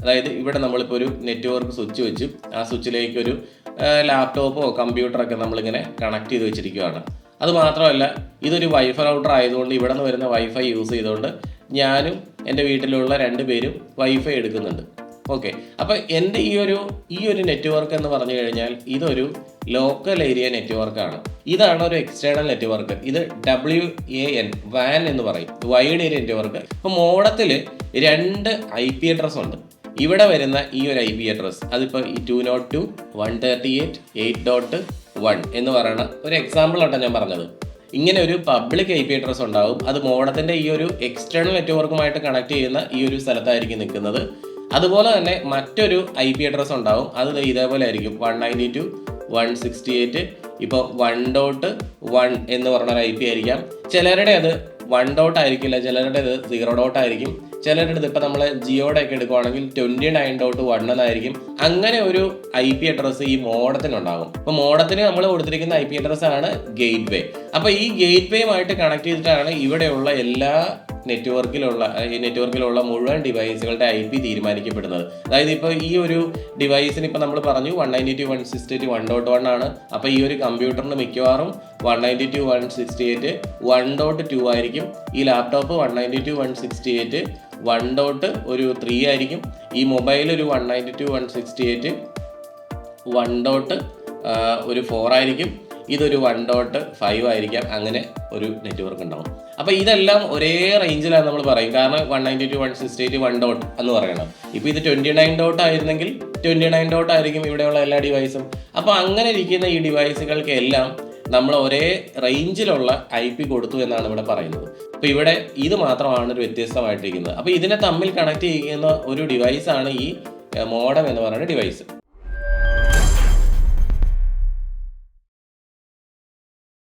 അതായത് ഇവിടെ നമ്മളിപ്പോൾ ഒരു നെറ്റ്വർക്ക് സ്വിച്ച് വെച്ച് ആ സ്വിച്ചിലേക്കൊരു ലാപ്ടോപ്പോ കമ്പ്യൂട്ടറൊക്കെ നമ്മളിങ്ങനെ കണക്ട് ചെയ്ത് വെച്ചിരിക്കുകയാണ്. അതുമാത്രമല്ല, ഇതൊരു വൈഫൈ റൗട്ടർ ആയതുകൊണ്ട് ഇവിടെ നിന്ന് വരുന്ന വൈഫൈ യൂസ് ചെയ്തുകൊണ്ട് ഞാനും എൻ്റെ വീട്ടിലുള്ള 2 പേരും വൈഫൈ എടുക്കുന്നുണ്ട്. ഓക്കെ, അപ്പോൾ എൻ്റെ ഈ ഒരു നെറ്റ്വർക്ക് എന്ന് പറഞ്ഞു കഴിഞ്ഞാൽ ഇതൊരു ലോക്കൽ ഏരിയ നെറ്റ്വർക്കാണ്. ഇതാണ് ഒരു എക്സ്റ്റേണൽ നെറ്റ്വർക്ക്. ഇത് WAN വാൻ എന്ന് പറയും, വൈഡ് ഏരിയ നെറ്റ്വർക്ക്. ഇപ്പോൾ മോഡത്തിൽ 2 IP അഡ്രസ് ഉണ്ട്. ഇവിടെ വരുന്ന ഈ ഒരു IP അഡ്രസ് അതിപ്പോൾ 202.138.8.1 എന്ന് പറയുന്ന ഒരു എക്സാമ്പിൾ ആയിട്ടാണ് ഞാൻ പറഞ്ഞത്. ഇങ്ങനെ ഒരു പബ്ലിക് IP അഡ്രസ് ഉണ്ടാവും. അത് മോഡത്തിൻ്റെ ഈ ഒരു എക്സ്റ്റേണൽ നെറ്റ്വർക്കുമായിട്ട് കണക്ട് ചെയ്യുന്ന ഈ ഒരു സ്ഥലത്തായിരിക്കും നിൽക്കുന്നത്. അതുപോലെ തന്നെ മറ്റൊരു IP അഡ്രസ് ഉണ്ടാവും. അത് ഇതേപോലെ ആയിരിക്കും 192.168. ഇപ്പോൾ 1.1 എന്ന് പറഞ്ഞൊരു IP ആയിരിക്കാം. ചിലരുടെ അത് 1 ആയിരിക്കില്ല, ചിലരുടെ അത് 0 ആയിരിക്കും. ചിലരുടെ ഇപ്പോൾ നമ്മൾ ജിയോടെ ഒക്കെ എടുക്കുവാണെങ്കിൽ 29.1 എന്നായിരിക്കും. അങ്ങനെ ഒരു IP അഡ്രസ്സ് ഈ മോഡത്തിനുണ്ടാകും. അപ്പോൾ മോഡത്തിന് നമ്മൾ കൊടുത്തിരിക്കുന്ന IP അഡ്രസ്സ് ആണ് ഗേറ്റ് വേ. അപ്പോൾ ഈ ഗേറ്റ് വേയുമായിട്ട് കണക്ട് ചെയ്തിട്ടാണ് ഇവിടെയുള്ള എല്ലാ നെറ്റ്വർക്കിലുള്ള മുഴുവൻ ഡിവൈസുകളുടെ IP തീരുമാനിക്കപ്പെടുന്നത്. അതായത് ഇപ്പോൾ ഈ ഒരു ഡിവൈസിന് ഇപ്പോൾ നമ്മൾ പറഞ്ഞു 192.168.1.1 ആണ്. അപ്പോൾ ഈ ഒരു കമ്പ്യൂട്ടറിന് മിക്കവാറും 192.168.1.2 ആയിരിക്കും. ഈ ലാപ്ടോപ്പ് 192.168.1.3 ആയിരിക്കും. ഈ മൊബൈൽ ഒരു 192.168.1.4 ആയിരിക്കും. ഇതൊരു 1.5 ആയിരിക്കാം. അങ്ങനെ ഒരു നെറ്റ്വർക്ക് ഉണ്ടാവും. അപ്പോൾ ഇതെല്ലാം ഒരേ റേഞ്ചിലാണ് നമ്മൾ പറയും. കാരണം 192.168.1. എന്ന് പറയണം. ഇപ്പോൾ ഇത് 29. ആയിരുന്നെങ്കിൽ 29. ആയിരിക്കും ഇവിടെയുള്ള എല്ലാ ഡിവൈസും. അപ്പോൾ അങ്ങനെ ഇരിക്കുന്ന ഈ ഡിവൈസുകൾക്കെല്ലാം നമ്മൾ ഒരേ റേഞ്ചിലുള്ള IP കൊടുത്തു എന്നാണ് ഇവിടെ പറയുന്നത്. അപ്പോൾ ഇവിടെ ഇത് മാത്രമാണ് ഒരു വ്യത്യസ്തമായിട്ടിരിക്കുന്നത്. അപ്പോൾ ഇതിനെ തമ്മിൽ കണക്ട് ചെയ്യുന്ന ഒരു ഡിവൈസാണ് ഈ മോഡം എന്ന് പറയുന്ന ഡിവൈസ്.